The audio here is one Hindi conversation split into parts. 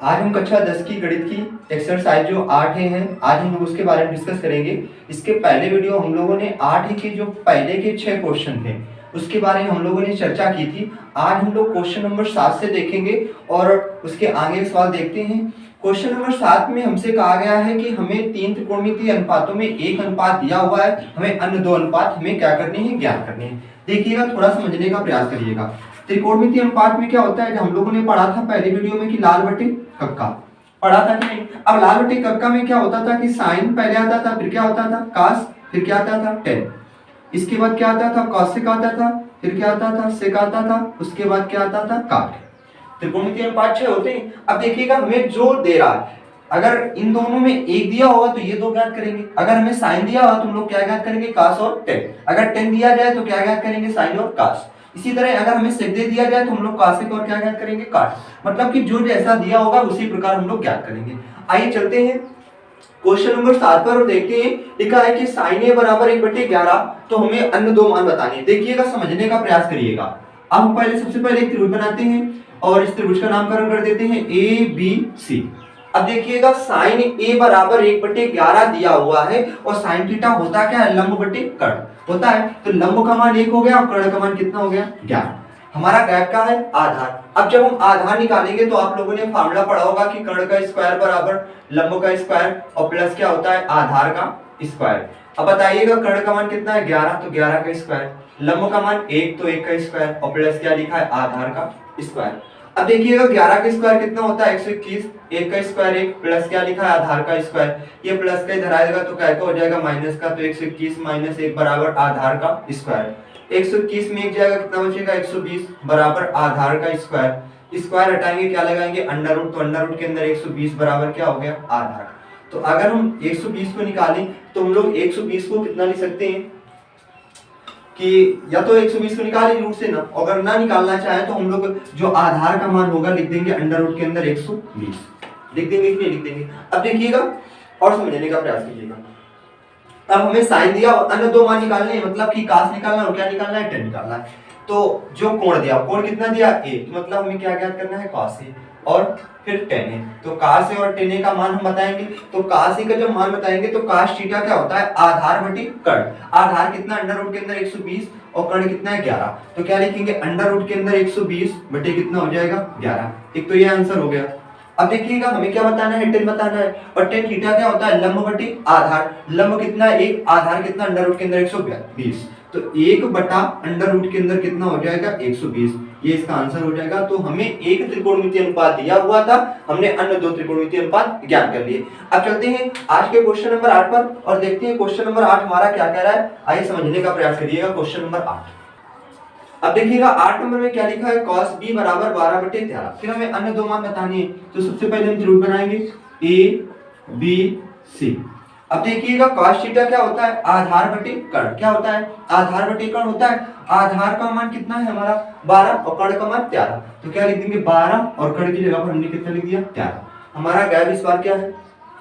आज हम कक्षा 10 की गणित की एक्सरसाइज जो 8 है आज हम लोग उसके बारे में डिस्कस करेंगे। इसके पहले वीडियो हम लोगों ने 8 के जो पहले के 6 क्वेश्चन थे उसके बारे में हम लोगों ने चर्चा की थी। आज हम लोग क्वेश्चन नंबर 7 से देखेंगे और उसके आगे के सवाल देखते हैं। क्वेश्चन नंबर 7 में हमसे कहा गया है कि हमें 3 त्रिकोणमितीय अनुपातों में एक अनुपात दिया हुआ है, हमें अन्य 2 अनुपात हमें क्या करने हैं, ज्ञात करने हैं। देखिएगा, थोड़ा समझने का प्रयास करिएगा। त्रिकोणमितीय अनुपात में क्या होता है, हम लोगों ने पढ़ा था पहले वीडियो में कि लाल बटे कक्का पढ़ा था कि नहीं। अब लाल बटे कक्का में क्या होता था कि साइन पहले आता था, फिर क्या होता था कास, फिर क्या आता था टेन, इसके बाद क्या आता था कॉसेक आता था, फिर क्या आता था सेक आता था, उसके बाद क्या आता था काट। त्रिकोणमितीय अनुपात 6 होते हैं। अब देखिएगा हमें जो दे रहा है, अगर इन दोनों में एक दिया होगा तो ये दो ज्ञात करेंगे, अगर हमें साइन दिया होगा तो हम लोग क्या ज्ञात करेंगे, कास और टेन। अगर टेन दिया जाए तो क्या ज्ञात करेंगे, साइन और कास। इसी तरह अगर हमें सेक दे दिया जाए तो हम लोग कासेक और क्या ज्ञात करेंगे, काट। मतलब कि जो जैसा दिया होगा उसी प्रकार हम लोग ज्ञात करेंगे। आइए चलते हैं क्वेश्चन नंबर 7 पर और देखते हैं। लिखा है कि साइन ए बराबर 1/11, तो हमें अन्य 2 मान बताने हैं। देखिएगा, समझने का प्रयास करिएगा। अब हम सबसे पहले एक त्रिभुज बनाते हैं और इस त्रिभुज का नामकरण कर देते हैं ए बी सी। अब देखिएगा, साइन ए बराबर 1/11 दिया हुआ है और साइन थीटा होता क्या है, लंब बटे कर्ण होता है। तो लंब का मान 1 हो गया और कर्ण का मान कितना हो गया, 11। हमारा गैप का है आधार। अब जब हम आधार निकालेंगे तो आप लोगों ने फार्मूला पढ़ा होगा कि कर्ण का स्क्वायर बराबर लंब का स्क्वायर और प्लस क्या होता है, आधार का स्क्वायर। अब बताइएगा, कर्ण का मान कितना है, 11, तो 11 का स्क्वायर। लंब का मान 1, तो 1 का स्क्वायर और प्लस क्या लिखा है, आधार का स्क्वायर। अब देखिएगा 11 का स्क्वायर कितना होता है, 121, 1 का स्क्वायर 1, प्लस क्या लिखा है, आधार का स्क्वायर। ये प्लस का इधर आएगा तो क्या हो जाएगा, माइनस का, तो 121 माइनस 1 बराबर आधार का स्क्वायर। 121 में एक जाएगा, कितना बचेगा, 120 बराबर आधार का स्क्वायर। स्क्वायर हटाएंगे क्या लगाएंगे, अंडर रूट, तो अंडर रूट के अंदर 120 बराबर क्या हो गया, आधार। तो अगर हम 120 को निकालें तो हम लोग 120 को कितना लिख सकते हैं कि या तो 120 को निकालें रूट से ना, अगर ना निकालना चाहे तो हम लोग जो आधार का मान होगा लिख देंगे अंडर रूट के अंदर 120 लिख देंगे कि नहीं लिख देंगे। अब देखिएगा और समझने का प्रयास कीजिएगा। अब हमें साइन दिया और अन्य 2 मान निकालने हैं, मतलब कि कास निकालना और क्या निकालना है, टेन निकालना है। तो जो कोण दिया, कोण कितना दिया, a, तो मतलब हमें क्या ज्ञात करना है, cos a और फिर tan a। तो cos a और tan a का मान हम बताएंगे। तो cos a का जब मान बताएंगे तो cos थीटा क्या होता है, आधार बटे कर्ण। आधार कितना, अंडर रूट के अंदर 120 और कर्ण कितना है, 11। तो क्या लिखेंगे, अंडर रूट के अंदर 120 बटे कितना हो जाएगा, 11। एक तो ये आंसर हो गया। अब देखिएगा हमें क्या बताना है, टेन बताना है। और टेन थीटा क्या होता है, लंब बटे आधार। लंब कितना है 1, आधार कितना, अंडर रूट के अंदर 120, तो 1 बटा अंडर रूट के अंदर कितना हो जाएगा, 120। ये इसका आंसर हो जाएगा। तो हमें एक त्रिकोणमितीय अनुपात दिया हुआ था, हमने अन्य 2 त्रिकोणमितीय अनुपात ज्ञात कर लिए। अब चलते हैं आज के क्वेश्चन नंबर 8 पर और देखते हैं क्वेश्चन नंबर 8 हमारा क्या कह रहा है। आइए समझने का प्रयास करिएगा क्वेश्चन नंबर 8। अब देखिएगा 8 नंबर में क्या लिखा है, cos b बराबर 12/13। फिर हमें अन्य 2 मान बतानी है। तो सबसे पहले हम त्रिभुज बनाएंगे a b c। अब देखिएगा cos थीटा क्या होता है, आधार बटे कर्ण। क्या होता है, आधार बटे कर्ण होता है। आधार का मान कितना है हमारा 12 और कर्ण का मान 13। तो क्या लिख देंगे, 12 और कर्ण की जगह पर हमने कितना लिख दिया, 13। हमारा गैप इस बार क्या है,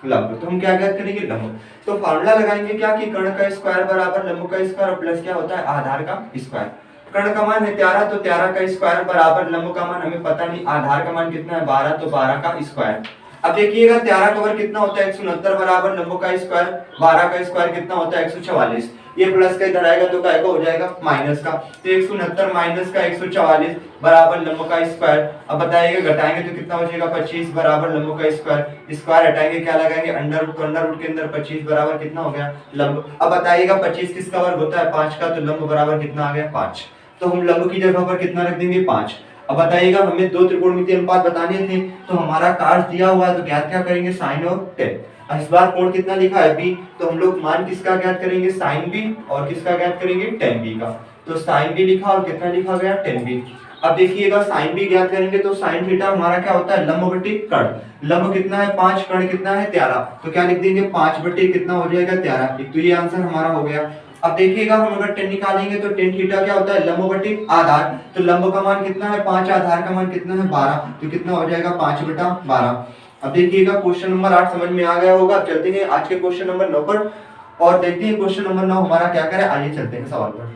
लंब। तो हम क्या ज्ञात करेंगे, लंब। तो फार्मूला लगाएंगे क्या कि कर्ण का स्क्वायर बराबर लंब का स्क्वायर और प्लस क्या होता है, आधार का स्क्वायर। कर्ण का मान है 13, तो 13 का स्क्वायर बराबर लंब का मान हमें पता नहीं, आधार का मान कितना है 12, तो 12 का स्क्वायर। अब देखिएगा 13 का वर्ग कितना होता है, 169 बराबर लंब का स्क्वायर, 12 का स्क्वायर कितना होता है, 144। ये प्लस का इधर आएगा तो क्या हो जाएगा, माइनस का। तो 169 माइनस का 144 बराबर लंब का स्क्वायर। अब बताइएगा घटाएंगे तो कितना हो जाएगा, 25 बराबर लंब का स्क्वायर। स्क्वायर हटाएंगे क्या लगाएंगे, अंडर रूट, तो अंडर रूट के अंदर 25 बराबर कितना हो गया, लंब। अब बताइएगा 25 किसका वर्ग होता है, 5 का, तो लंब बराबर कितना आ गया, 5। तो हम लंब की जगह पर कितना रख देंगे, 5। अब बताइएगा हमें 2 त्रिकोणमितीय अनुपात बताने थे। तो हमारा cos दिया हुआ है तो ज्ञात क्या करेंगे, sin और tan। इस बार कोण कितना लिखा है b, तो हम लोग मान किसका ज्ञात करेंगे, sin b और किसका ज्ञात करेंगे, tan b का। तो sin b लिखा और कितना लिखा गया, tan b। अब देखिएगा sin b ज्ञात करेंगे तो sin थीटा हमारा क्या होता है, लंब बटे कर्ण। लंब कितना है 5, कर्ण कितना है 13। तो क्या लिख देंगे, 5 बटे कितना हो जाएगा, 13। एक तो ये आंसर हमारा हो गया। अब देखिएगा हम अगर tan निकालेंगे तो tan थीटा क्या होता है, लंब बटे आधार। तो लंब का मान कितना है 5, आधार का मान कितना है 12, तो कितना हो जाएगा 5/12। अब देखिएगा क्वेश्चन नंबर 8 समझ में आ गया होगा। चलते हैं आज के क्वेश्चन नंबर 9 पर और देखते हैं क्वेश्चन नंबर 9 हमारा क्या करे। आइए चलते हैं सवाल पर।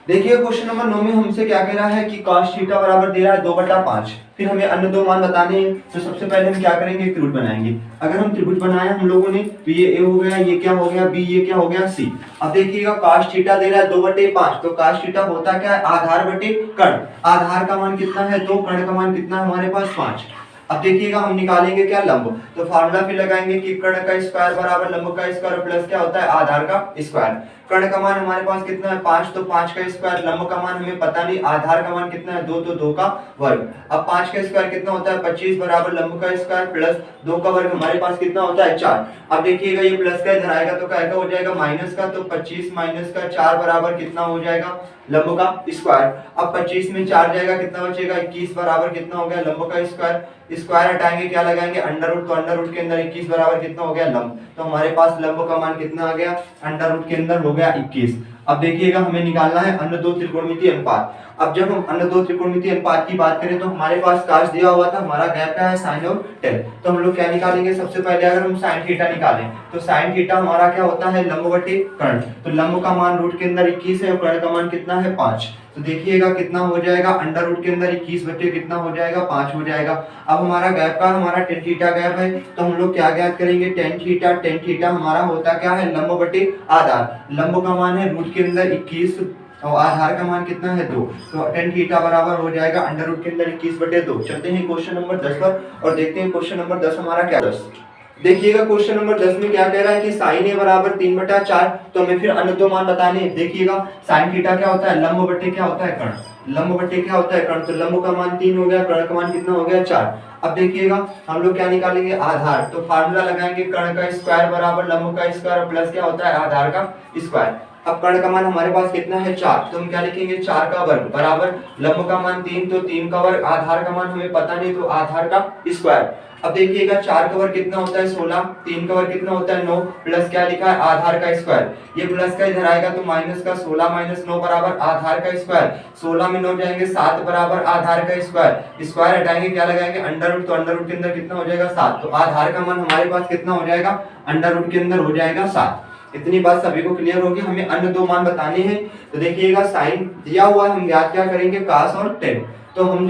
देखिए क्वेश्चन नंबर 9 में हमसे क्या कह रहा है कि cos थीटा बराबर दे रहा है 2/5। फिर हमें अन्य दो मान बताने हैं, तो सबसे पहले हम क्या करेंगे, एक त्रिभुज बनाएंगे। अगर हम त्रिभुज बनाया हम लोगों ने, तो ये ए हो गया, ये क्या हो गया बी, ये क्या हो गया सी। अब देखिएगा cos थीटा दे रहा है 2/5, तो cos थीटा होता क्या है, आधार बटे कर्ण। आधार का मान कितना है 2, कर्ण का मान कितना है हमारे पास 5। अब देखिएगा हम निकालेंगे क्या, लंब। तो फार्मूला फिर लगाएंगे कि कर्ण का स्क्वायर बराबर लंब का स्क्वायर प्लस क्या होता है, आधार का स्क्वायर। कर्ण का मान हमारे पास कितना है 5, तो 5 का स्क्वायर। लंब का मान हमें पता नहीं, आधार का मान कितना है 2, तो 2 का वर्ग। अब 5 का स्क्वायर कितना होता है 25 बराबर लंब का स्क्वायर प्लस 2 का वर्ग हमारे पास कितना होता है 4। अब देखिएगा ये प्लस का इधर आएगा तो क्या हो जाएगा माइनस का, तो 25 माइनस का 4 बराबर कितना हो जाएगा लंब का स्क्वायर। अब 25 में 4 जाएगा कितना बचेगा 21 बराबर कितना हो गया लंब का स्क्वायर। स्क्वायर हटाएंगे क्या लगाएंगे अंडर रूट, तो अंडर रूट के अंदर 21 बराबर कितना हो गया लंब। तो हमारे पास लंब का मान कितना आ गया, अंडर रूट के अंदर हो गया 21। अब देखिएगा हमें निकालना है अन्य दो त्रिकोणमितीय अनुपात। अब जब हम अन्य दो त्रिकोणमितीय अनुपात की बात करें तो हमारे पास काश दिया हुआ था, हमारा गैप क्या है साइन और टेन। तो हम लोग क्या निकालेंगे, सबसे पहले अगर हम साइन थीटा निकालें तो साइन थीटा हमारा क्या होता है लंब बटे कर्ण। तो लंब का मान रूट के अंदर 21 है और कर्ण का मान कितना है 5। तो देखिएगा कितना हो जाएगा, अंडर रूट के अंदर 21 बटे कितना हो जाएगा 5 हो जाएगा। अब हमारा गैप का हमारा टेन थीटा गैप है, तो हम लोग क्या ज्ञात करेंगे, टेन थीटा हमारा होता क्या है लंब बटे आधार। लंब का मान है रूट के अंदर 21 और आधार का मान कितना है 2, तो टेन थीटा बराबर हो जाएगा अंडर रूट के अंदर 21 बटे 2। चलते हैं क्वेश्चन नंबर 10 पर और देखते हैं क्वेश्चन नंबर 10 हमारा क्या 10। देखिएगा क्वेश्चन नंबर 10 में क्या कह रहा है कि साइन ए बराबर 3/4। तो हमें फिर अन्य दो मान बताने हैं। देखिएगा साइन थीटा क्या होता है लंब बटे क्या होता है कर्ण। लंब बटे क्या होता है कर्ण, तो लंब का मान 3 हो गया, कर्ण का मान कितना हो गया 4। अब देखिएगा हम लोग क्या निकालेंगे आधार। तो फार्मूला लगाएंगे कर्ण का स्क्वायर बराबर लंब का स्क्वायर प्लस क्या होता है आधार का स्क्वायर। अब कर्ण का मान हमारे पास कितना है 4, तो हम क्या लिखेंगे 4 का वर्ग बराबर लंब का मान 3, तो 3 का वर्ग। आधार का मान हमें पता नहीं, तो आधार का स्क्वायर। अब देखिएगा 4 का वर्ग कितना होता है 16, 3 का वर्ग कितना होता है 9 प्लस क्या लिखा है आधार का स्क्वायर। ये प्लस का इधर आएगा तो माइनस का, 16 माइनस 9 बराबर आधार का स्क्वायर। 16 में 9 जाएंगे 7 बराबर आधार का स्क्वायर। स्क्वायर हटाएंगे क्या लगाएंगे अंडर रूट, तो अंडर रूट के अंदर कितना हो जाएगा 7। तो आधार का मान हमारे पास कितना हो जाएगा अंडर रूट के अंदर हो जाएगा 7। इतनी बात सभी को क्लियर होगी। हमें अन्य दो मान बताने हैं। तो देखिएगा साइन दिया हुआ है, हम याद क्या करेंगे कास और टेन। तो हम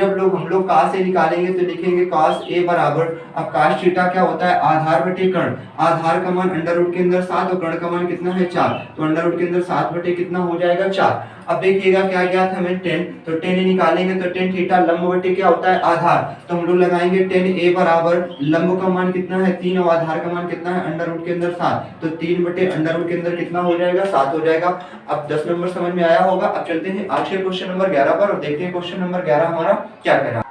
लोग कास ए निकालेंगे तो लिखेंगे कास ए बराबर, अब कास थीटा क्या होता है आधार बटे कर्ण। आधार का मान अंडर रूट के अंदर 7 और कर्ण का मान कितना है 4, तो अंडर रूट के अंदर 7 बटे कितना हो जाएगा 4। अब देखिएगा क्या ज्ञात है हमें 10, तो 10 निकालेंगे तो 10 थीटा लंब बटे क्या होता है आधार। तो हम लोग लगाएंगे 10 ए बराबर लंब का मान कितना है 3 और आधार का मान कितना है अंडर रूट के अंदर 7, तो 3 बटे अंडर रूट के अंदर कितना हो जाएगा 7 हो जाएगा। अब 10 नंबर समझ में आया होगा। अब चलते हैं आज के क्वेश्चन नंबर 11 पर और देखते हैं क्वेश्चन नंबर 11 हमारा क्या कह रहा है।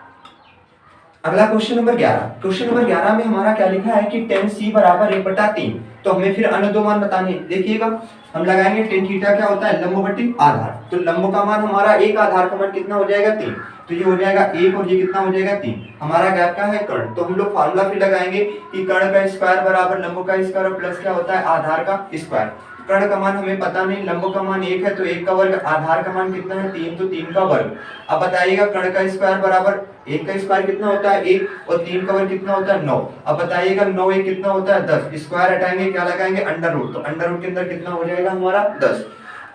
अगला क्वेश्चन नंबर 11। क्वेश्चन नंबर 11 में हमारा क्या लिखा है कि tan c बराबर 1/3। तो हमें फिर अन्य दो मान बताने। देखिएगा हम लगाएंगे tan थीटा क्या होता है लंब बटे आधार। तो लंब का मान हमारा 1, आधार का मान कितना हो जाएगा 3, तो ये हो जाएगा 1 और ये कितना हो जाएगा 3। हमारा गैप का है कर्ण, तो हम लोग फार्मूला फिर लगाएंगे कि कर्ण का स्क्वायर बराबर लंब का स्क्वायर प्लस क्या होता है आधार का स्क्वायर। कर्ण का मान हमें पता नहीं, लंब का मान 1 है तो 1 का वर्ग, आधार का मान कितना है 3, तो 3 का वर्ग। अब बताइएगा कर्ण का स्क्वायर बराबर 1 का स्क्वायर कितना होता है 1 और 3 का वर्ग कितना होता है 9। अब बताइएगा 9 1 कितना होता है 10। स्क्वायर हटाएंगे क्या लगाएंगे अंडर रूट, तो अंडर रूट के अंदर कितना हो जाएगा हमारा 10।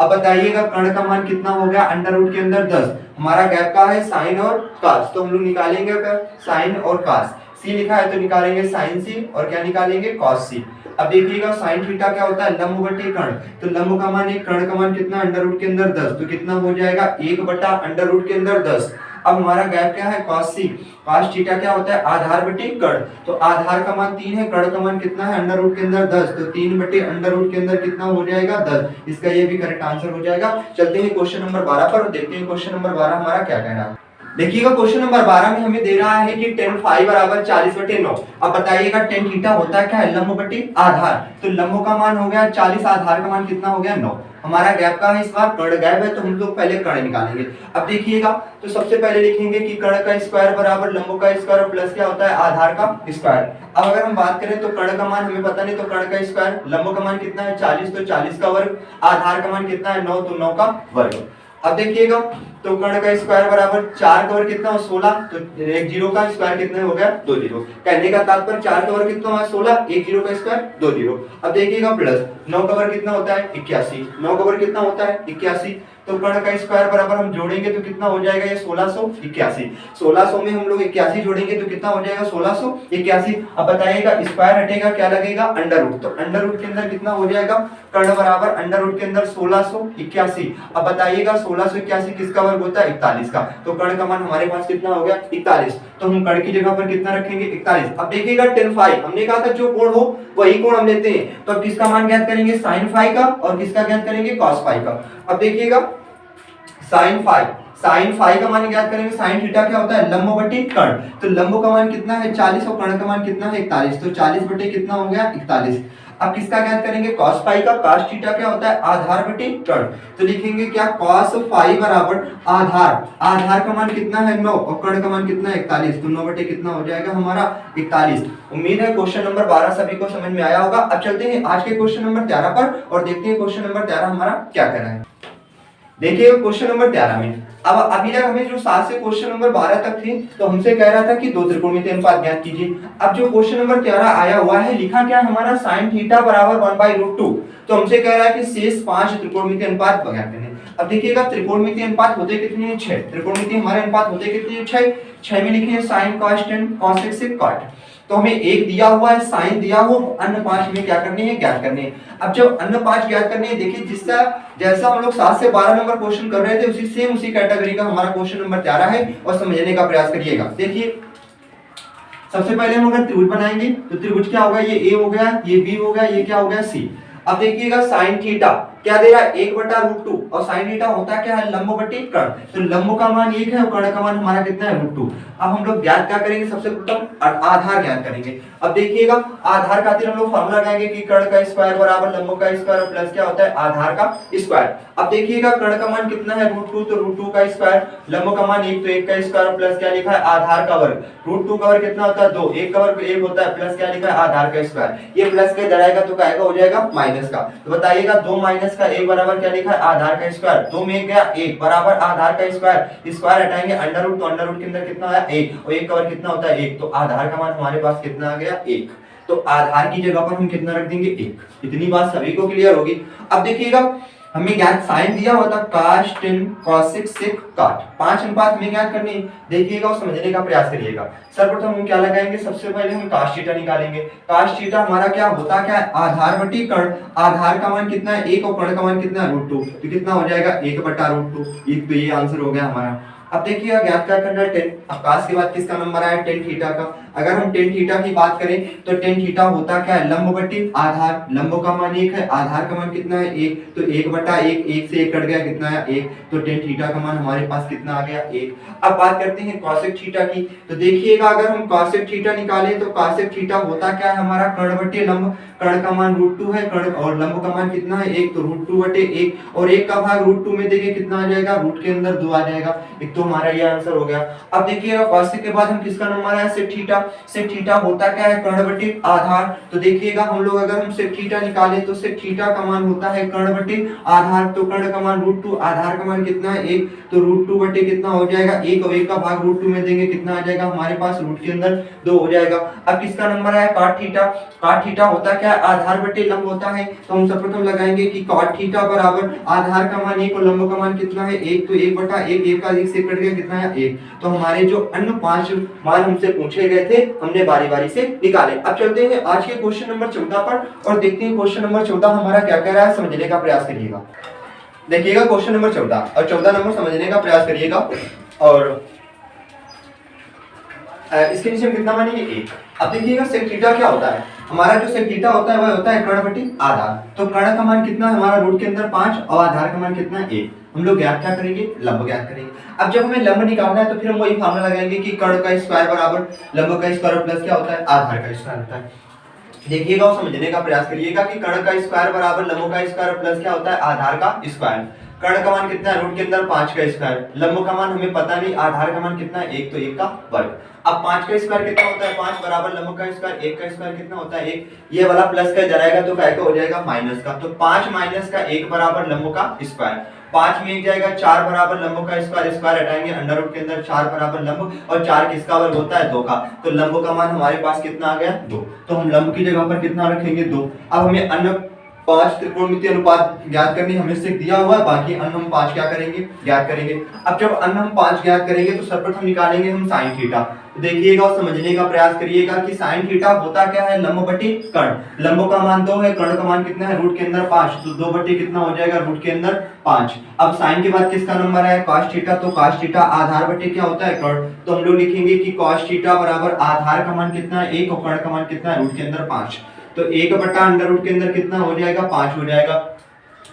अब बताइएगा कर्ण का मान कितना हो गया अंडर रूट के अंदर 10। हमारा गैप का है साइन और कास, तो हम लोग निकालेंगे साइन और कास। सी लिखा है तो निकालेंगे साइन सी और क्या निकालेंगे कॉस सी। अब देखिएगा साइन थीटा क्या होता है लंब बटे कर्ण। तो लंब का मान 1, कर्ण का मान कितना अंडर रूट के अंदर 10, तो कितना हो जाएगा 1 बटा अंडर रूट के अंदर 10। अब हमारा गैप क्या है कॉस सी। कॉस थीटा क्या होता है आधार बटे कर्ण। तो आधार का मान 3 है, कर्ण का मान कितना है अंडर रूट के अंदर 10, तो 3 बटे अंडर रूट के अंदर कितना हो जाएगा 10। इसका ये भी करेक्ट आंसर हो जाएगा। चलते हैं क्वेश्चन नंबर 12 पर और देखते हैं क्वेश्चन नंबर 12 हमारा क्या कह रहा है। देखिएगा क्वेश्चन नंबर 12 में हमें दे रहा है कि tan फाई बराबर 40/9। अब बताइएगा tan थीटा होता है क्या है लंब बटे आधार। तो लंब का मान हो गया 40, आधार का मान कितना हो गया 9। हमारा गैप का है इस बार कर्ण गैप है, तो हम लोग पहले कर्ण निकालेंगे। अब देखिएगा तो सबसे पहले लिखेंगे कि कर्ण का स्क्वायर बराबर लंब का स्क्वायर प्लस क्या होता है आधार का स्क्वायर। अब अगर हम बात करें तो कर्ण का मान हमें पता नहीं, तो कर्ण का स्क्वायर लंब का मान कितना है 40, तो 40 का वर्ग। आधार का मान कितना है 9, तो 9 का वर्ग। अब देखिएगा तो कर्ण का स्क्वायर बराबर 4 का वर्ग कितना हो 16, तो 1 जीरो का स्क्वायर कितना हो गया 2 जीरो। कहने का तात्पर्य 4 का वर्ग कितना हुआ 16, 1 जीरो का स्क्वायर 2 जीरो। अब देखिएगा प्लस 9 का वर्ग कितना होता है 81, 9 का वर्ग कितना होता है 81। तो कर्ण का स्क्वायर बराबर हम जोड़ेंगे तो कितना हो जाएगा ये 1681। 1600 में हम लोग 81 जोड़ेंगे तो कितना हो जाएगा 1681। अब बताइएगा स्क्वायर हटेगा क्या लगेगा अंडर रूट, तो अंडर रूट के अंदर कितना हो जाएगा कर्ण बराबर अंडर रूट के अंदर 1681। अब बताइएगा 1681 किसका वर्ग होता है 41 का, तो कर्ण का मान हमारे पास कितना हो गया 41, तो हम कर्ण की जगह पर कितना रखेंगे 41। अब देखिएगा tan phi हमने कहा था जो कोण हो वही कोण हम लेते हैं, तो अब किसका मान ज्ञात करेंगे sin phi का और किसका ज्ञात करेंगे cos phi का। अब देखिएगा sin phi का मान ज्ञात करेंगे, sin थीटा क्या होता है लंब बटे कर्ण, तो लंब का मान कितना है 40 और कर्ण का मान कितना है 41, तो 40 बटे कितना हो गया 41। अब किसका ज्ञात करेंगे cos phi का, cos थीटा क्या होता है आधार बटे कर्ण, तो लिखेंगे क्या cos phi बराबर आधार का मान कितना है 9 और कर्ण का मान कितना है 41, तो 9 बटे कितना हो जाएगा हमारा 41। उम्मीद है क्वेश्चन नंबर 12 सभी को समझ में आया होगा। अब चलते हैं आज के क्वेश्चन नंबर 13 पर और देखते हैं क्वेश्चन नंबर 13 हमारा क्या कह रहा है। देखिए क्वेश्चन नंबर 13 में अब अभी तक हमें जो 7 से क्वेश्चन नंबर 12 तक थी तो हमसे कह रहा था कि दो त्रिकोणमितीय अनुपात ज्ञात कीजिए। अब जो क्वेश्चन नंबर 13 आया हुआ है लिखा क्या हमारा sin थीटा बराबर 1/√2, तो हमसे कह रहा है कि शेष 5 त्रिकोणमितीय अनुपात ज्ञात करने। अब देखिएगा त्रिकोणमितीय अनुपात होते कितने हैं 6, त्रिकोणमितीय हमारे अनुपात होते कितने हैं 6 में लिखे हैं sin cos tan cos x से cot, तो हमें एक दिया हुआ है साइन दिया हुआ, अन्य 5 में क्या करनी है ज्ञात करनी है। अब जब अन्य 5 ज्ञात करनी है देखिए जैसा हम लोग 7 से 12 नंबर क्वेश्चन कर रहे थे उसी कैटेगरी का हमारा क्वेश्चन नंबर 13 है और समझने का प्रयास करिएगा। देखिए सबसे पहले हम अगर त्रिभुज बनाएंगे तो त्रिभुज क्या होगा ये a हो गया, ये b हो गया, ये क्या हो गया c। अब देखिएगा साइन थीटा क्या दे रहा है 1/√2 और साइन थीटा होता क्या है लंब बटे कर्ण, तो लंब का मान 1 है और कर्ण का मान हमारा कितना है √2। अब हम लोग ज्ञात क्या करेंगे सबसे प्रथम आधार ज्ञात करेंगे। अब देखिएगा आधार खातिर हम लोग फार्मूला लगाएंगे कि कर्ण का स्क्वायर बराबर लंब का स्क्वायर प्लस क्या होता है आधार का स्क्वायर। अब देखिएगा कर्ण का मान कितना है √2, तो √2 का स्क्वायर, लंब का मान 1 तो 1 का स्क्वायर प्लस क्या लिखा है आधार का वर्ग, √2 का वर्ग कितना होता है 2, 1 का वर्ग 1 होता है प्लस क्या लिखा है आधार का स्क्वायर, ये प्लस का इधर आएगा तो क्या आएगा हो जाएगा माइनस का। तो बताइएगा 2 माइनस का 1 बराबर क्या लिखा है आधार का स्क्वायर, 2 में गया 1 बराबर आधार का स्क्वायर, स्क्वायर हटाएंगे अंडर रूट, तो अंडर रूट के अंदर कितना आया 1 और 1 का वर्ग कितना होता है 1, तो आधार का मान हमारे पास कितना आ गया 1, तो आधार की जगह पर हम कितना रख देंगे 1। इतनी बात सभी को क्लियर होगी। अब देखिएगा हमें ज्ञात साइन दिया हुआ था cos tan cos x sec cot, 5 अनुपात में ज्ञात करनी, देखिएगा और समझने का प्रयास करिएगा। सर्वप्रथम हम क्या लगाएंगे सबसे पहले हम cos थीटा निकालेंगे। cos थीटा हमारा क्या होता क्या है आधार बटे कर्ण, आधार का मान कितना है 1 और कर्ण का मान कितना है √2, तो कितना हो जाएगा 1/√2, एक तो ये आंसर हो गया हमारा। अब देखिएगा ज्ञात क्या करना है tan, अब cos के बाद किसका नंबर आया tan थीटा का। अगर हम tan थीटा की बात करें तो tan थीटा होता क्या है लंब बटे आधार, लंब का मान 1 है, आधार का मान कितना है 1, तो 1/1, 1 से 1 कट गया कितना है 1, तो tan थीटा का मान हमारे पास कितना आ गया 1। अब बात करते हैं cosec थीटा की, तो देखिएगा अगर हम cosec थीटा निकालें तो cosec थीटा होता क्या है हमारा कर्ण बटे लंब, कर्ण का मान √2 है, कर्ण और लंब का मान कितना है 1, तो √2/1 और 1 का भाग √2 में देंगे कितना आ जाएगा रूट के अंदर 2 आ जाएगा, एक तो हमारा ये आंसर हो गया। अब देखिएगा cosec के बाद हम किसका नंबर आया sec थीटा, sec थीटा होता क्या है कर्ण बटे आधार, तो देखिएगा हम लोग अगर हम sec थीटा निकालें तो sec थीटा का मान होता है कर्ण बटे आधार, तो कर्ण का मान √2, आधार का मान कितना है 1, तो √2 बटे कितना हो जाएगा 1 और 1 का भाग √2 में देंगे कितना आ जाएगा हमारे पास रूट के अंदर 2 हो जाएगा। अब किसका नंबर आया cot थीटा, cot थीटा होता क्या है आधार बटे लंब होता है, तो हम सर्वप्रथम लगाएंगे कि cot थीटा बराबर आधार का मान 1 और लंब का मान कितना है 1, तो 1/1, 1 का 1 से कट गया कितना है 1, तो हमारे जो अन्य 5 मान हमसे पूछे गए थे हमने बारी बारी से निकाले। अब चलते हैं आज के क्वेश्चन नंबर 14 पर और देखते हैं क्वेश्चन नंबर 14 हमारा क्या कह रहा है, समझने का प्रयास करिएगा। देखिएगा क्वेश्चन नंबर 14 और 14 नंबर समझने का प्रयास करिएगा और इसके नीचे हम कितना मानेंगे 1। अब देखिएगा sec थीटा क्या होता है, हमारा जो sec थीटा होता है वह होता है कर्ण बटे आधार, तो कर्ण का मान कितना है हमारा रूट के अंदर 5 और आधार का मान कितना है 1। हम लोग ज्ञात क्या करेंगे लंब ज्ञात करेंगे। अब जब हमें लंब निकालना है तो फिर हम वही फार्मूला लगाएंगे कि कर्ण का स्क्वायर बराबर लंब का स्क्वायर प्लस क्या होता है आधार का स्क्वायर होता है। देखिएगा और समझने का प्रयास करिएगा कि कर्ण का स्क्वायर बराबर लंब का स्क्वायर प्लस क्या होता है आधार का स्क्वायर। कर्ण का मान कितना है रूट के अंदर 5 का स्क्वायर, लंब का मान हमें पता नहीं, आधार का मान कितना है 1, तो 1 का वर्ग। अब 5 का स्क्वायर कितना होता है 5 बराबर लंब का स्क्वायर, 1 का स्क्वायर कितना होता है 1, ये वाला प्लस का इधर आएगा तो क्या हो जाएगा माइनस का, तो 5 माइनस का 1 बराबर लंब का स्क्वायर, 5 में 1 जाएगा 4 बराबर लंब का स्क्वायर, स्क्वायर हटाएंगे अंडर रूट के अंदर 4 बराबर लंब और 4 किसका वर्ग होता है 2 का, तो लंब का मान हमारे पास कितना आ गया 2, तो हम लंब की जगह पर कितना रखेंगे 2। अब हमें अन्य पांच त्रिकोणमितीय अनुपात ज्ञात करनी हमें से दिया हुआ है, बाकी अन्य हम 5 क्या करेंगे, ज्ञात करेंगे। अब जब अन्य हम 5 ज्ञात करेंगे तो सर्वप्रथम निकालेंगे हम साइन थीटा। तो देखिएगा और समझने का प्रयास करिएगा कि साइन थीटा होता क्या है, लंब बटे कर्ण। लंब का मान 2 है, कर्ण का मान कितना है, रूट के अंदर 5, तो 2 बटे कितना हो जाएगा, रूट के अंदर 5। अब साइन के बाद किसका नंबर है, cos थीटा, तो cos थीटा आधार बटे क्या होता है, कर्ण। तो हम लोग लिखेंगे कि cos थीटा बराबर आधार का मान कितना है 1 और कर्ण का मान कितना है, रूट के अंदर 5। तो 1 बटा अंडर रूट के अंदर कितना हो जाएगा, 5 हो जाएगा।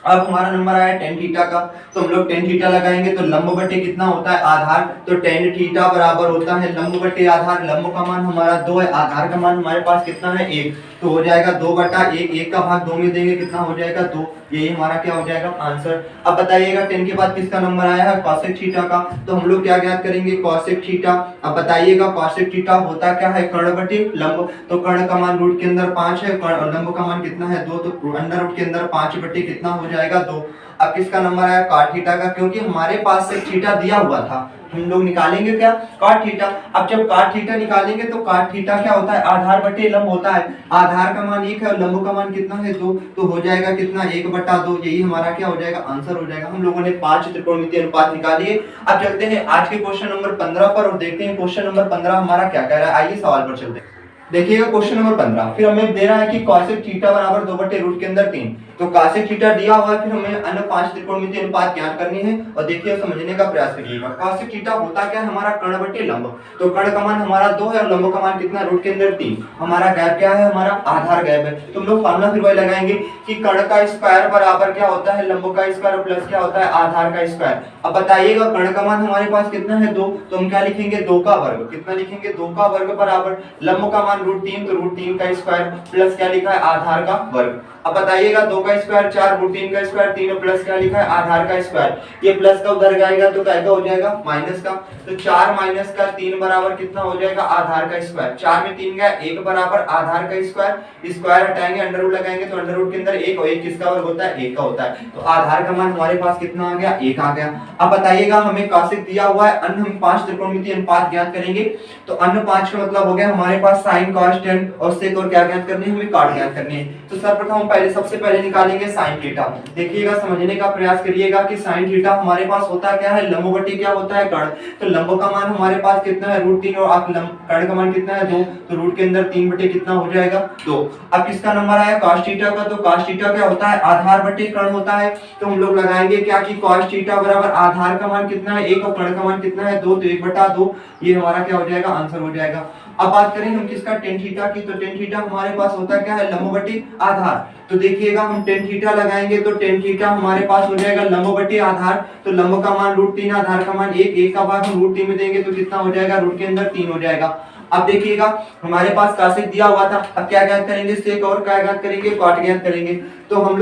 अब हमारा नंबर आया tan थीटा का, तो हम लोग tan थीटा लगाएंगे तो लंब बटे कितना होता है, आधार। तो tan थीटा बराबर होता है लंब बटे आधार। लंब का मान हमारा 2 है, आधार का मान हमारे पास कितना है 1, तो हो जाएगा 2 बटा 1, 1 का भाग 2 में देंगे कितना हो जाएगा 2। यही हमारा क्या हो जाएगा आंसर। अब बताइएगा tan के बाद किसका नंबर आया है, cosec थीटा का। तो हम लोग क्या ज्ञात करेंगे, cosec थीटा। अब बताइएगा cosec थीटा होता क्या है, कर्ण बटे लंब। तो कर्ण का मान रूट के अंदर 5 है, लंब का मान कितना है 2, तो अंडर रूट के अंदर 5 बटे कितना हो जाएगा 2। अब किसका नंबर आया, cot थीटा का, क्योंकि हमारे पास से थीटा दिया हुआ था, हम लोग निकालेंगे क्या, cot थीटा। अब जब cot थीटा निकालेंगे तो cot थीटा क्या होता है, आधार बटे लंब होता है। आधार का मान 1 है और लंब का मान कितना है 2, तो हो जाएगा कितना 1 बटा 2। यही हमारा क्या हो जाएगा, आंसर हो जाएगा। हम लोगों ने 5 त्रिकोणमितीय अनुपात निकालिए। अब चलते हैं आज के क्वेश्चन नंबर 15 पर और देखते हैं क्वेश्चन नंबर 15 हमारा क्या कह रहा है। आइए सवाल पर चलते हैं। देखिएगा क्वेश्चन नंबर 15, फिर हमें दे रहा है कि cosec थीटा बराबर 2 बटे रूट के अंदर 3। तो cosec थीटा दिया हुआ है, फिर हमें अन्य 5 त्रिकोणमितीय अनुपात ज्ञात करनी है और देखिए समझने का प्रयास करिएगा। cosec थीटा होता क्या है, हमारा कर्ण बटे लंब। तो कर्ण का मान हमारा 2 है और लंब का मान कितना, रूट के अंदर 3। हमारा गैप क्या है, हमारा आधार गैप है। तो हम लोग फार्मूला फिर वही लगाएंगे कि कर्ण का स्क्वायर बराबर क्या होता है, लंब का स्क्वायर प्लस क्या होता है, आधार का स्क्वायर। अब बताइएगा कर्ण का मान हमारे पास कितना है 2, तो हम क्या लिखेंगे 2 का वर्ग। कितना लिखेंगे, 2 का वर्ग बराबर लंब का मान रूट 3, तो रूट 3 का स्क्वायर प्लस क्या लिखा है, आधार का वर्ग। अब बताइएगा 2 का स्क्वायर 4, रूट 3 का स्क्वायर 3 प्लस क्या लिखा है, आधार का स्क्वायर। ये प्लस का उधर जाएगा तो क्या हो जाएगा, माइनस का। तो 4 माइनस का 3 बराबर कितना हो जाएगा, आधार का स्क्वायर। 4 में 3 गया, 1 बराबर आधार का स्क्वायर। स्क्वायर हटाएंगे, अंडर रूट लगाएंगे तो अंडर रूट के अंदर 1 और 1 किसका वर्ग होता है, 1 का होता है। तो आधार का मान हमारे पास कितना आ गया, 1 आ गया। अब बताइएगा हमें cosec दिया हुआ है, अन्य हम 5 त्रिकोणमितीय अनुपात ज्ञात करेंगे। तो अन्य 5 का मतलब हो गया हमारे पास sin, cos, tan और sec और क्या ज्ञात करनी है, हमें cot ज्ञात करनी है। तो सर्वप्रथम हम सबसे पहले निकालेंगे sin थीटा। देखिएगा समझने का प्रयास करिएगा कि sin थीटा हमारे पास होता क्या है, लंब बटे क्या होता है, कर्ण। तो लंब का मान हमारे पास कितना है, रूट 3 और आप कर्ण का मान कितना है 2, तो रूट के अंदर 3 बटे कितना हो जाएगा 2। अब किसका नंबर आया, cos थीटा का। तो cos थीटा क्या होता है, आधार बटे कर्ण होता है। तो हम लोग लगाएंगे क्या कि cos थीटा बराबर आधार का मान कितना है 1 और कर्ण का मान कितना है 2, तो 1 बटा 2। ये हमारा क्या हो जाएगा, आंसर हो जाएगा। अब बात करें हम किसका, tan थीटा की। तो tan थीटा हमारे पास होता क्या है, लंब बटे आधार। तो देखिएगा हम tan थीटा लगाएंगे तो tan थीटा हमारे पास हो जाएगा लंब बटे आधार। तो लंब का मान रूट 3, आधार का मान 1, 1 का भाग हम रूट 3 में देंगे तो कितना हो जाएगा, रूट के अंदर 3 हो जाएगा। अब देखिएगा हमारे पास cosec दिया हुआ था, अब क्या ज्ञात करेंगे, sec और क्या ज्ञात करेंगे, cot ज्ञात करेंगे। तो हम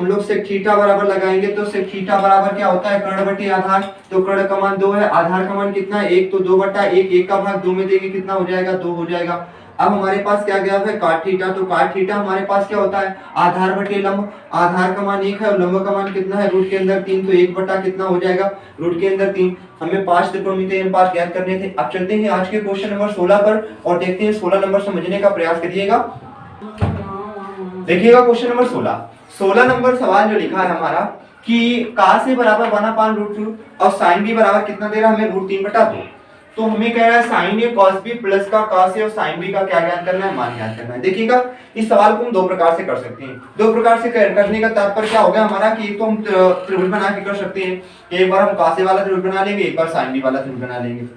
लोग sec थीटा बराबर लगाएंगे तो sec थीटा बराबर क्या होता है, कर्ण बटे आधार। तो कर्ण का मान 2 है, आधार का मान कितना है 1, तो 2 बटा 1, 1 का भाग 2 में देंगे कितना हो जाएगा, 2 हो जाएगा। अब हमारे पास क्या गया है, cot थीटा। तो cot थीटा हमारे पास क्या होता है, आधार बटे लंब। आधार का मान 1 है और लंब का मान कितना है, रूट के अंदर 3, तो 1 बटा कितना हो जाएगा, रूट के अंदर 3। हमें 5 त्रिकोणमितीय अनुपात ज्ञात करने थे। अब चलते हैं आज के क्वेश्चन नंबर 16 पर और देखते हैं 16 नंबर समझने का प्रयास करिएगा। देखिएगा क्वेश्चन नंबर 16 नंबर सवाल जो लिखा है हमारा कि cos a बराबर 1/√2 और sin b बराबर कितना दे रहा है हमें, रूट 3 बटा 2। तो हमें कह रहा है sin a cos b plus का cos a और sin b का क्या ज्ञात करना है, मान ज्ञात करना है। देखिएगा इस सवाल को हम दो प्रकार से कर सकते हैं। दो प्रकार से करने का तात्पर्य क्या होगा हमारा कि एक तो हम त्रिभुज बना के कर सकते हैं, एक बार हम cos a वाला त्रिभुज बना लेंगे, एक बार sin b वाला त्रिभुज बना लेंगे।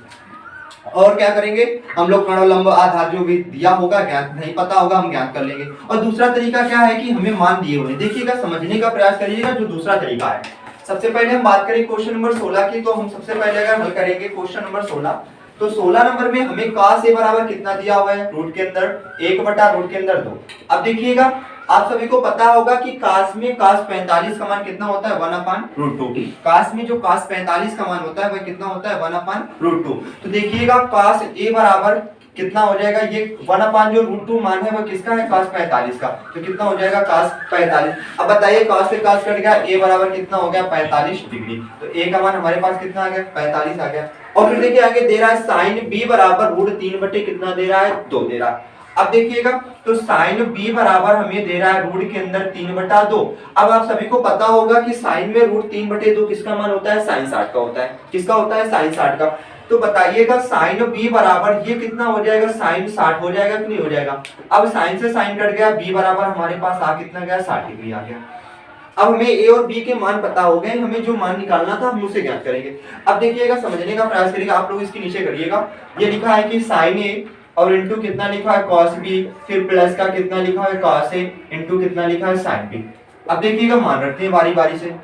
और क्या करेंगे हम लोग, कर्ण लंब आधार जो भी दिया होगा, ज्ञात नहीं पता होगा, हम ज्ञात कर लेंगे। और दूसरा तरीका क्या है कि हमें मान दिए हुए, देखिएगा समझने का प्रयास करिएगा जो दूसरा तरीका है। सबसे पहले हम बात करें क्वेश्चन नंबर 16 की। तो हम सबसे पहले अगर हल करेंगे क्वेश्चन नंबर 16, तो 16 नंबर में हमें cos a बराबर कितना दिया हुआ है, रूट के अंदर 1 बटा रूट के अंदर 2। अब देखिएगा आप सभी को पता होगा कि cos में cos 45 का मान कितना होता है, 1/√2। cos में जो cos 45 का मान होता है वह कितना होता है, 1/√2। तो देखिएगा cos a बराबर कितना हो जाएगा, ये 1/√2 मान है वो किसका है, cos 45 का। तो कितना हो जाएगा cos 45। अब बताइए cos से cos कट गया, a बराबर कितना हो गया, 45 डिग्री। तो a का मान हमारे पास कितना आ गया, 45 आ गया। और फिर देखिए आगे दे रहा है sin b बराबर √3 बटे कितना दे रहा है, 2 दे रहा है। अब देखिएगा तो साइन बी बराबर हमें दे रहा है रूट के अंदर 3/2। अब आप सभी को पता होगा कि साइन में रूट 3/2 किसका मान होता है, साइन 60 का होता है। किसका होता है, साइन 60 का। तो बताइएगा साइन बी बराबर ये कितना हो जाएगा, साइन 60 हो जाएगा कि नहीं हो जाएगा। अब साइन से साइन कट गया, बी बराबर हमारे पास आ कितना गया, 60 डिग्री आ गया। अब हमें ए और बी के मान पता हो गए, हमें जो मान निकालना था हम उसे ज्ञात करेंगे। अब देखिएगा समझने का प्रयास करिएगा, आप लोग इसके नीचे करिएगा। ये लिखा है कि साइन ए और इनटू कितना लिखा है, cos बी, फिर प्लस का कितना लिखा है, cos ए, इनटू कितना लिखा है, sin बी। अब देखिएगा मान रखते हैं बारी बारी से।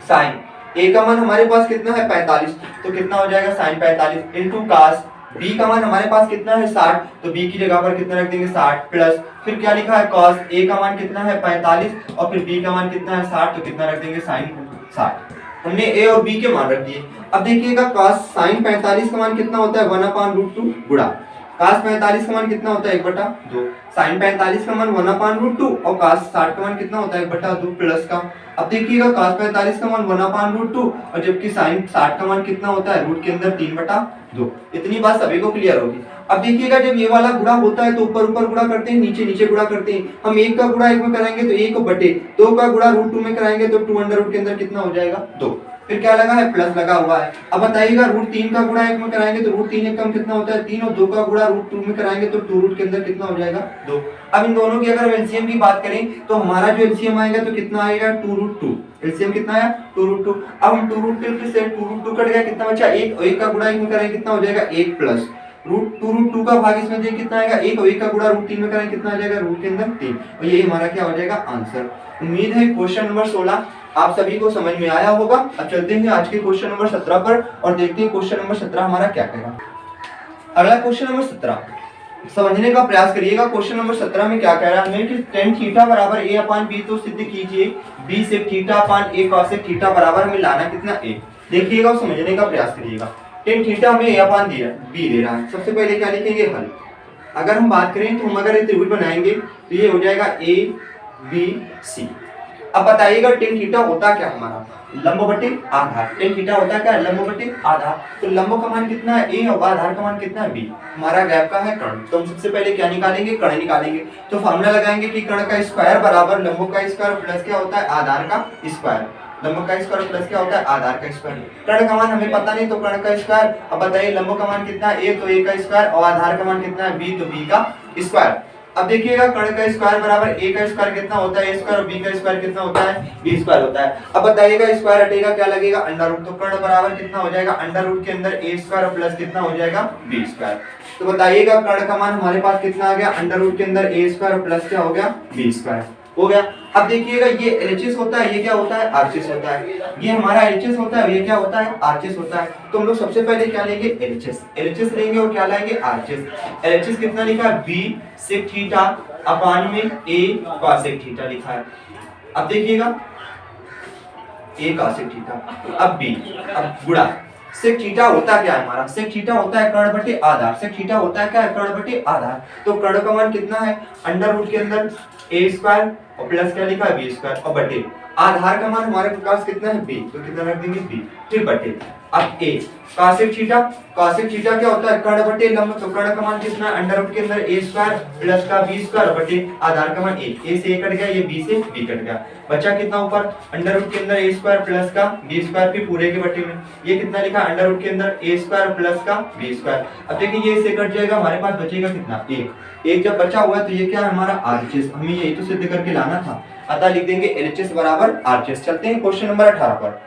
साइन ए का मान हमारे पास कितना है, 45, तो कितना हो जाएगा sin 45 इनटू cos बी का मान हमारे पास कितना है, 60, तो बी की जगह पर कितना रख देंगे, 60, प्लस फिर क्या लिखा है, cos ए का मान कितना है, 45, और फिर बी का मान कितना है, 60, तो कितना रख देंगे, sin 60। हमने ए और बी के मान रख दिए। अब देखिएगा cos sin 45 का मान कितना होता है, 1/√2 गुणा cos 45 का मान कितना होता है, 1/2, sin 45 का मान 1/√2 और cos 60 का मान कितना होता है, 1/2 प्लस का। अब देखिएगा cos 45 का मान 1/√2 और जबकि sin 60 का मान कितना होता है, रूट के अंदर 3/2। इतनी बात सभी को क्लियर होगी। अब देखिएगा जब ये वाला गुणा होता है तो ऊपर ऊपर गुणा करते हैं, नीचे नीचे गुणा करते हैं। हम 1 का गुणा 1 में कराएंगे तो 1/2 का गुणा √2 में कराएंगे तो 2 के अंदर कितना हो जाएगा, 2। फिर क्या लगा है, प्लस लगा हुआ है। अब बताइएगा √3 का गुणा 1 में कराएंगे तो √3 एक कम कितना होता है, 3, और 2 का गुणा √2 में कराएंगे तो 2 रूट के अंदर कितना हो जाएगा, 2। अब इन दोनों की अगर एलसीएम की बात करें तो हमारा जो एलसीएम आएगा तो कितना आएगा, 2√2। एलसीएम कितना आया, 2√2। अब हम 2√2 से 2√2 कट गया, कितना बचा, 1, और 1 का गुणा 1 में कराएंगे कितना हो जाएगा, 1 प्लस √2 का भाग इसमें देखिए कितना आएगा, 1, और 1 का गुणा √3 में कराएंगे कितना आ जाएगा, रूट के अंदर 3। और ये हमारा क्या हो जाएगा, आंसर। उम्मीद है क्वेश्चन नंबर 16 आप सभी को समझ में आया होगा। अब चलते हैं आज के क्वेश्चन नंबर 17 पर और देखते हैं क्वेश्चन नंबर 17 हमारा क्या कहेगा। अगला क्वेश्चन नंबर 17 समझने का प्रयास करिएगा। क्वेश्चन नंबर 17 में क्या कह रहा है कि tan थीटा बराबर a/b, तो सिद्ध कीजिए b sec थीटा/a cos sec theta बराबर हमें लाना कितना, a। देखिएगा और समझने का प्रयास करिएगा। tan थीटा हमें a/b दे रहा है। सबसे पहले क्या लिखेंगे, हल। अगर हम बात करें तो हम अगर त्रिभुज बनाएंगे तो ये हो जाएगा a b c। अब बताइएगा tan थीटा होता क्या हमारा, लंब बटे आधार। tan थीटा होता क्या है, लंब बटे आधार। तो लंब का मान कितना है, a, और आधार का मान कितना है, b। हमारा गैप का है कर्ण, तो हम सबसे पहले क्या निकालेंगे, कर्ण निकालेंगे। तो फार्मूला लगाएंगे कि कर्ण का स्क्वायर बराबर लंब का स्क्वायर प्लस क्या होता है, आधार का स्क्वायर। लंब का स्क्वायर प्लस क्या होता है, आधार का स्क्वायर। कर्ण का मान हमें पता नहीं तो कर्ण का स्क्वायर। अब बताइए लंब का मान कितना है, a, तो a का स्क्वायर, और आधार का मान कितना है, b, तो b का स्क्वायर। अब देखिएगा कर्ण का स्क्वायर बराबर a का स्क्वायर कितना होता है, a स्क्वायर, और b का स्क्वायर कितना होता है, b स्क्वायर होता है। अब बताइएगा स्क्वायर हटेगा क्या लगेगा, अंडर रूट। तो कर्ण बराबर कितना हो जाएगा, अंडर रूट के अंदर a स्क्वायर प्लस कितना हो जाएगा, b स्क्वायर। तो बताइएगा कर्ण का मान हमारे पास कितना आ गया, अंडर रूट के अंदर a स्क्वायर प्लस क्या हो गया, b स्क्वायर हो गया। अब देखिएगा ये एलएचएस होता है, ये क्या होता है, आरएचएस होता है। ये हमारा एलएचएस होता है, ये क्या होता है, आरएचएस होता है। तो हम लोग सबसे पहले क्या लेंगे, एलएचएस। एलएचएस लेंगे और क्या लाएंगे, आरएचएस। एलएचएस कितना लिखा है, b sec थीटा अपान में a cos sec थीटा लिखा है। अब देखिएगा a cos sec थीटा, अब b, अब गुणा sec थीटा होता क्या है हमारा, sec थीटा होता है कर्ण बटे आधार। sec थीटा होता है क्या है, कर्ण बटे आधार। तो कर्ण का मान कितना है, अंडर रूट के अंदर a स्क्वायर और प्लस क्या लिखा है, b स्क्वायर, और बटे आधार का मान हमारे पास कितना है, b, तो कितना रख देंगे, b, फिर बटे। अब a cos sec theta, cos sec theta क्या होता है, कर्ण बटे लंब। तो कर्ण का मान कितना है, अंडर रूट के अंदर a स्क्वायर प्लस का b स्क्वायर बटे आधार का मान a से a कट गया, ये b से b कट गया। बचा कितना ऊपर, अंडर रूट के अंदर a स्क्वायर प्लस का b स्क्वायर, फिर पूरे के बटे में ये कितना लिखा, अंडर रूट के अंदर a स्क्वायर प्लस का b स्क्वायर। अब देखिए ये से कट जाएगा, हमारे पास बचेगा कितना, 1 जब बचा हुआ है तो ये क्या है हमारा आरएचएस। हमें यही तो सिद्ध करके लाना था, अतः लिख देंगे एलएचएस बराबर आरएचएस। चलते हैं क्वेश्चन नंबर 18 पर।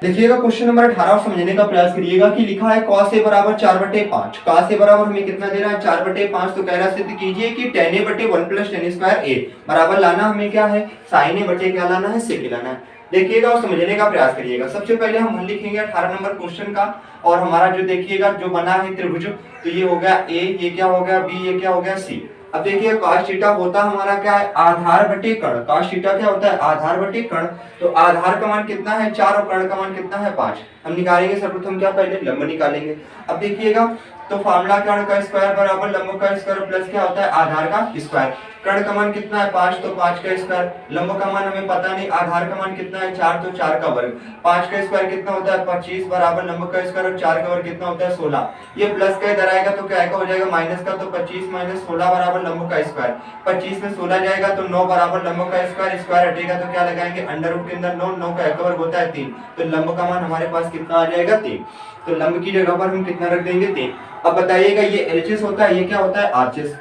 देखिएगा क्वेश्चन नंबर 18 समझने का प्रयास करिएगा कि लिखा है cos a बराबर 4/5। cos a बराबर हमें कितना दे रहा है, 4/5। तो कह रहा है सिद्ध कीजिए कि tan a बटे 1 प्लस tan स्क्वायर a बराबर लाना हमें क्या है, sin a बटे क्या लाना है, sec लाना है। देखिएगा और समझने का प्रयास करिएगा। सबसे पहले हम लिखेंगे 18 नंबर क्वेश्चन का, और हमारा जो देखिएगा जो बना है त्रिभुज, तो ये हो गया a, ये क्या हो गया b, ये क्या हो गया c। अब देखिए cos थीटा होता हमारा क्या है, आधार बटे कर्ण। cos थीटा क्या होता है, आधार बटे कर्ण। तो आधार का मान कितना है, 4, और कर्ण का मान कितना है, 5। हम निकालेंगे सर्वप्रथम क्या, पहले लंब निकालेंगे। अब देखिएगा तो फॉर्मूला कर्ण का स्क्वायर बराबर लंब का स्क्वायर प्लस क्या होता है आधार का स्क्वायर। कर्ण का मान कितना है 5, तो 5 का स्क्वायर। लंब का मान हमें पता नहीं, आधार का मान कितना है 4, तो 4 का वर्ग। 5 का स्क्वायर कितना होता है 25 बराबर लंब का स्क्वायर और 4 का वर्ग कितना होता है 16। ये प्लस का इधर आएगा तो क्या हो जाएगा माइनस का, तो 25 माइनस 16 बराबर लंब का स्क्वायर। 25 में 16 जाएगा तो 9 बराबर लंब का स्क्वायर, स्क्वायर हटेगा तो क्या लगाएंगे अंडर रूट के अंदर 9, 9 का एक वर्ग होता है 3, तो लंब का मान हमारे पास कितना आ जाएगा 3। तो लंब की जगह पर हम कितना रख देंगे 3। अब बताइएगा ये एलएचएस होता है, ये क्या होता है आरएचएस।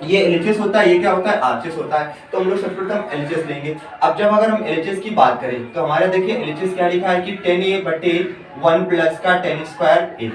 ये एलएचएस होता है, ये क्या होता है आरएचएस होता है। तो हम लोग सर्वप्रथम एलएचएस लेंगे। अब जब अगर हम एलएचएस की बात करें तो हमारा देखिए एलएचएस क्या लिखा है कि 10a बटे 1 प्लस का 10 स्क्वायर a।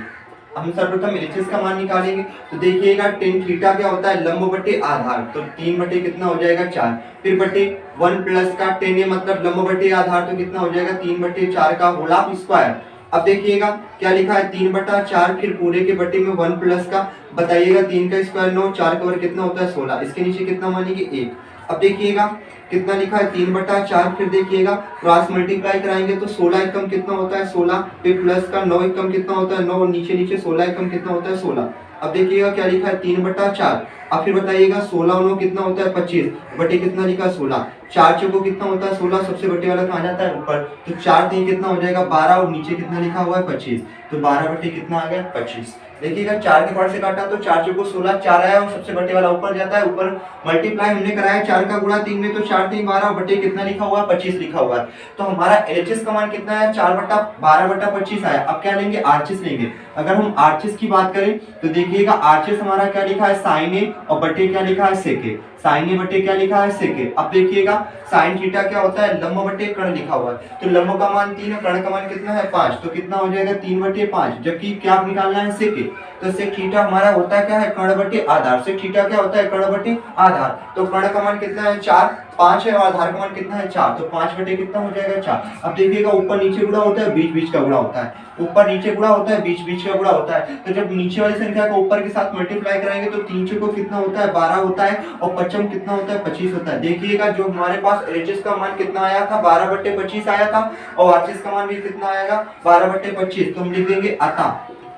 हम सर्वप्रथम एलएचएस का मान निकालेंगे तो देखिएगा tan थीटा क्या होता है लंब बटे आधार, तो 3 बटे कितना हो जाएगा 4, फिर बटे 1 प्लस का tan a मतलब लंब बटे आधार, तो कितना हो जाएगा 3 बटे 4 का होल स्क्वायर। अब देखिएगा क्या लिखा है 3 बटा 4, फिर पूरे के बटे में 1 प्लस का, बताइएगा 3 का स्क्वायर 9, 4 का वर्ग कितना होता है 16, इसके नीचे कितना मानेंगे 1। अब देखिएगा कितना लिखा है 3 बटा 4, फिर देखिएगा क्रॉस मल्टीप्लाई कराएंगे तो 16 एकम कितना होता है 16, फिर प्लस का 9 एकम कितना होता है 9, नीचे नीचे 16 एकम कितना होता है 16। अब देखिएगा क्या लिखा है 3 बटा 4, अब फिर बताइएगा 16 9 कितना होता है 25 बटे कितना लिखा है 16, 4 चौको कितना होता है 16, सबसे बटे वाला कहाँ जाता है ऊपर, तो 4 3 कितना हो जाएगा 12 और नीचे कितना लिखा हुआ है 25, तो 12 बटे कितना आ गया 25। देखिएगा 4 के पार से काटा तो 4 चौको 16, 4 आया और सबसे बटे वाला ऊपर जाता है, ऊपर मल्टीप्लाई हमने कराया 4 का गुणा 3 में, तो 4 3 12 बटे कितना लिखा हुआ है 25 लिखा हुआ है। तो हमारा एलएचएस का मान कितना है 4 बटा 12 बटा 25 आया। अब क्या लेंगे आरएचएस लेंगे। अगर हम आरएचएस की बात करें तो देखिएगा आरएचएस हमारा क्या लिखा है साइन ए और बटे क्या लिखा है सेक ए, साइन ए बटे क्या लिखा है सेक ए। अब देखिएगा साइन थीटा क्या होता है लंब बटे कर्ण लिखा हुआ है, तो लंब का मान 3 है, कर्ण का मान कितना है 5, तो कितना हो जाएगा 3 बटे 5, जबकि क्या निकालना है सेक ए, तो सेक थीटा हमारा होता है क्या है कर्ण बटे आधार, सेक थीटा क्या होता है कर्ण बटे आधार, तो कर्ण का मान कितना है 4, 5 है और आधार का मान कितना है 4, तो 5 बटे कितना हो जाएगा 4। अब देखिएगा ऊपर नीचे गुणा होता है, बीच बीच का गुणा होता है, ऊपर नीचे गुणा होता है, बीच बीच का गुणा होता है, तो जब नीचे वाली संख्या को ऊपर के साथ मल्टीप्लाई कराएंगे तो 3 चौको कितना होता है 12 होता है और पचम कितना होता है 25 होता है। देखिएगा जो हमारे पास एलएचएस का मान कितना आया था 12 बटे 25 आया था और आरएचएस का मान भी कितना आएगा 12 बटे 25, तो हम लिख देंगे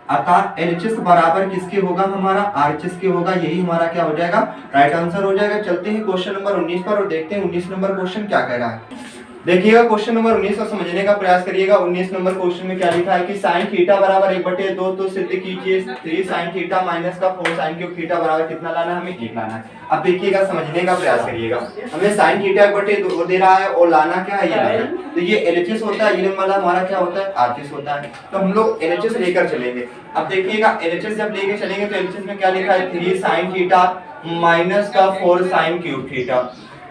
अतः एलएचएस बराबर किसके होगा हमारा आरएचएस के होगा, यही हमारा क्या हो जाएगा राइट आंसर हो जाएगा। चलते हैं क्वेश्चन नंबर 19 पर और देखते हैं 19 नंबर क्वेश्चन क्या कह रहा है। देखिएगा क्वेश्चन नंबर 19 को समझने का प्रयास करिएगा। 19 नंबर क्वेश्चन में क्या लिखा है कि sin थीटा बराबर 1/2, तो सिद्ध कीजिए 3 sin थीटा माइनस का 4 sin क्यूब थीटा बराबर कितना लाना है हमें 1 लाना है। अब देखिएगा समझने का प्रयास करिएगा, हमें sin थीटा 1/2 दे रहा है और लाना क्या है ये लाना है, तो ये एलएचएस होता है, ये वाला हमारा क्या होता है आरएचएस होता है, तो हम लोग एलएचएस लेकर चलेंगे। अब देखिएगा एलएचएस जब लेके चलेंगे तो एलएचएस में क्या लिखा है 3 sin थीटा माइनस का 4 sin क्यूब थीटा।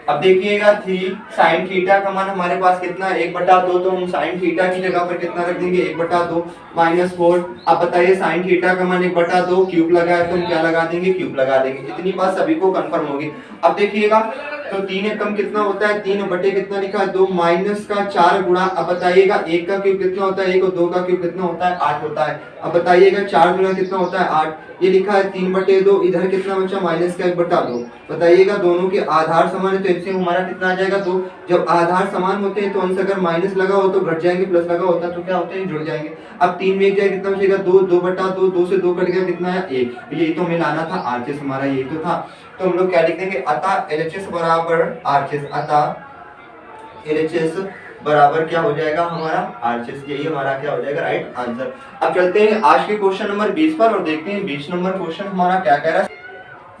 अब देखिएगा 3 sin थीटा का मान हमारे पास कितना है 1/2, तो हम sin थीटा की जगह पर कितना रख देंगे 1/2 माइनस 4। अब बताइए sin थीटा का मान 1/2 क्यूब लगा है तो हम क्या लगा देंगे क्यूब लगा देंगे, इतनी बात सभी को कंफर्म होगी। अब देखिएगा तो 3 एकम कितना होता है 3 बटे कितना लिखा है 2 माइनस का 4 गुणा, अब बताइएगा 1 का क्यूब कितना होता है 1 और 2 का क्यूब कितना होता है 8 होता है। अब बताइएगा 4 गुणा कितना होता है 8, ये लिखा है 3/2, इधर कितना बचा माइनस का 1/2। बताइएगा दोनों के आधार समान है तो इससे हमारा कितना आ जाएगा 2। जब आधार समान होते हैं तो अंश अगर माइनस लगा हो तो घट जाएंगे, प्लस लगा होता तो क्या होते हैं जुड़ जाएंगे। अब 3 में एक जाएगा कितना बचेगा 2, 2/2, 2 से 2 कट गया कितना है 1, यही तो हमें लाना था आरएचएस हमारा यही तो था। तो हम लोग क्या लिख देंगे अतः एलएचएस बराबर आरएचएस, अतः एलएचएस बराबर क्या हो जाएगा हमारा आरएचएस, यही हमारा क्या हो जाएगा राइट आंसर। अब चलते हैं आज के क्वेश्चन नंबर 20 पर और देखते हैं 20 नंबर क्वेश्चन हमारा क्या कह रहा है।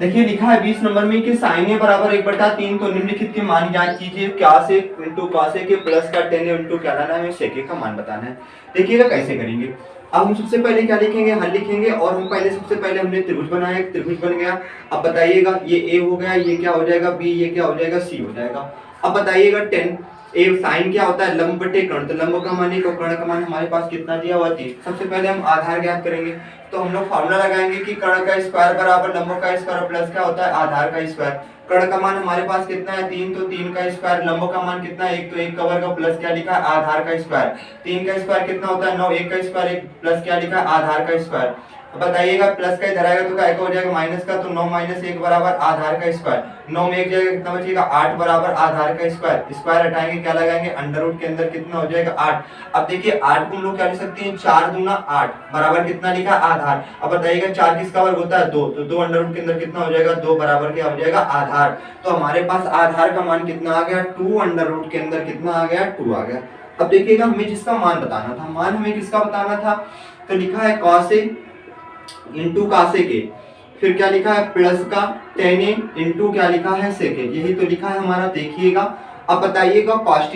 देखिए लिखा है 20 नंबर में कि sin a बराबर 1/3, तो निम्नलिखित के मान ज्ञात कीजिए, cos a into cos a के प्लस का tan a इंटू क्या लाना है हमें sec a का मान बताना है। देखिएगा कैसे करेंगे। अब हम सबसे पहले क्या लिखेंगे हल लिखेंगे और हम पहले सबसे पहले हमने त्रिभुज बनाया, त्रिभुज बन गया। अब बताइएगा ये a हो गया, ये क्या हो जाएगा b, ये क्या हो जाएगा c हो जाएगा। अब बताइएगा tan ए साइन क्या होता है लंब बटे कर्ण, तो लंब का मान 1 और कर्ण का मान हमारे पास कितना दिया हुआ 3। सबसे पहले हम आधार ज्ञात करेंगे, तो हम लोग फार्मूला लगाएंगे कि कर्ण का स्क्वायर बराबर लंब का स्क्वायर प्लस क्या होता है आधार का स्क्वायर। कर्ण का मान हमारे पास कितना है 3, तो 3 का स्क्वायर, लंब का मान कितना है 1, तो 1 का वर्ग प्लस क्या लिखा है आधार का स्क्वायर। 3 का स्क्वायर कितना होता है 9, 1 का स्क्वायर 1 प्लस क्या लिखा है आधार का स्क्वायर। तो बताइएगा प्लस का इधर आएगा तो क्या हो जाएगा माइनस का, तो 9 माइनस 1 बराबर आधार का स्क्वायर। 9 में एक जगह कितना बचेगा 8 बराबर आधार का स्क्वायर। स्क्वायर हटाएंगे क्या लगाएंगे अंडर रूट के अंदर कितना हो जाएगा 8। अब देखिए 8 को हम लोग क्या लिख सकते हैं 4 दूना 8 बराबर कितना लिखा आधार। अब बताइएगा 4 किसका वर्ग होता है 2, तो 2 अंडर रूट के अंदर कितना हो जाएगा 2 बराबर क्या हो जाएगा आधार। तो हमारे पास आधार का मान कितना आ गया 2 अंडर रूट के अंदर कितना आ गया 2 आ गया। अब देखिएगा हमें जिसका मान बताना था, मान हमें किसका बताना था, तो लिखा है cos A इंटू कासे के, फिर क्या लिखा है प्लस का tan A इंटू क्या लिखा है सेक, यही तो लिखा है हमारा। देखिएगा अब बताइएगा cos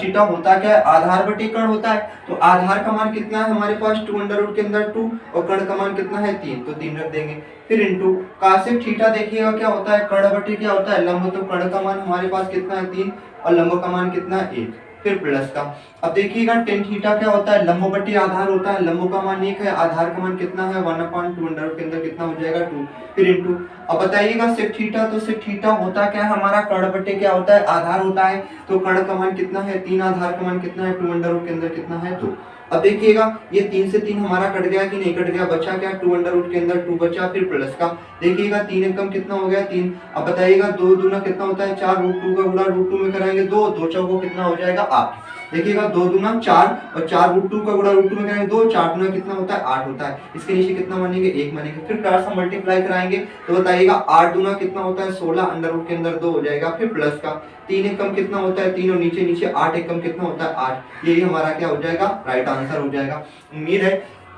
थीटा होता क्या है आधार बटे कर्ण होता है। तो आधार का मान कितना है हमारे पास 2 अंडर रूट के अंदर 2 और कर्ण का मान कितना है 3, तो 3 रख देंगे। फिर इंटू कासेक थीटा देखिएगा क्या होता है कर्ण बटे क्या होता है लंब, तो कर्ण का मान हमारे पास कितना है 3 और लंब का मान कितना है 1। फिर प्लस का, अब देखिएगा टेन थीटा क्या होता है लंब बटे आधार होता है, लंब का मान 1 है, आधार का मान कितना है 1/2 अंडर रूट के अंदर कितना हो जाएगा 2। फिर इंटू अब बताइएगा सेक थीटा, तो सेक थीटा होता क्या है हमारा कर्ण बटे क्या होता है आधार होता है, तो कर्ण का मान कितना है 3, आधार का मान कितना है 2 अंडर रूट के अंदर कितना है 2। अब देखिएगा ये 3 से 3 हमारा कट गया कि नहीं कट गया, बचा क्या 2 अंडर रूट के अंदर 2 बचा। फिर प्लस का देखिएगा 3 एकम कितना हो गया 3। अब बताइएगा 2 दूना कितना होता है 4, √2 का गुणा √2 में कराएंगे 2, 2 चौको कितना हो जाएगा 8। देखिएगा 2 दूना 4 और 4 √2 का गुणा √2 में कराएंगे 2, 4 दूना कितना होता है 8 होता है। इसके नीचे कितना मानेंगे 1 मानेंगे। फिर 4 से मल्टीप्लाई कराएंगे तो बताइएगा 8 दूना कितना होता है 16 अंडर रूट के अंदर 2 हो जाएगा। फिर प्लस का 3 एकम कितना होता है 3 और नीचे नीचे 8 एकम कितना होता है 8, यही हमारा क्या हो जाएगा राइट आंसर हो जाएगा। उम्मीद है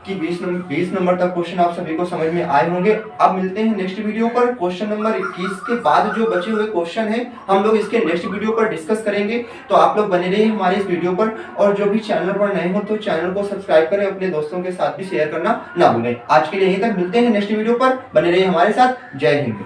कि 20 नंबर तक क्वेश्चन आप सभी को समझ में आए होंगे। अब मिलते हैं नेक्स्ट वीडियो पर। क्वेश्चन नंबर 21 के बाद जो बचे हुए क्वेश्चन हैं हम लोग इसके नेक्स्ट वीडियो पर डिस्कस करेंगे, तो आप लोग बने रहिए हमारे इस वीडियो पर। और जो भी चैनल पर नए हो तो चैनल को सब्सक्राइब करें, अपने दोस्तों के साथ भी शेयर करना ना भूलें। आज के लिए यहीं तक, मिलते हैं नेक्स्ट वीडियो पर, बने रहिए हमारे साथ। जय हिंद।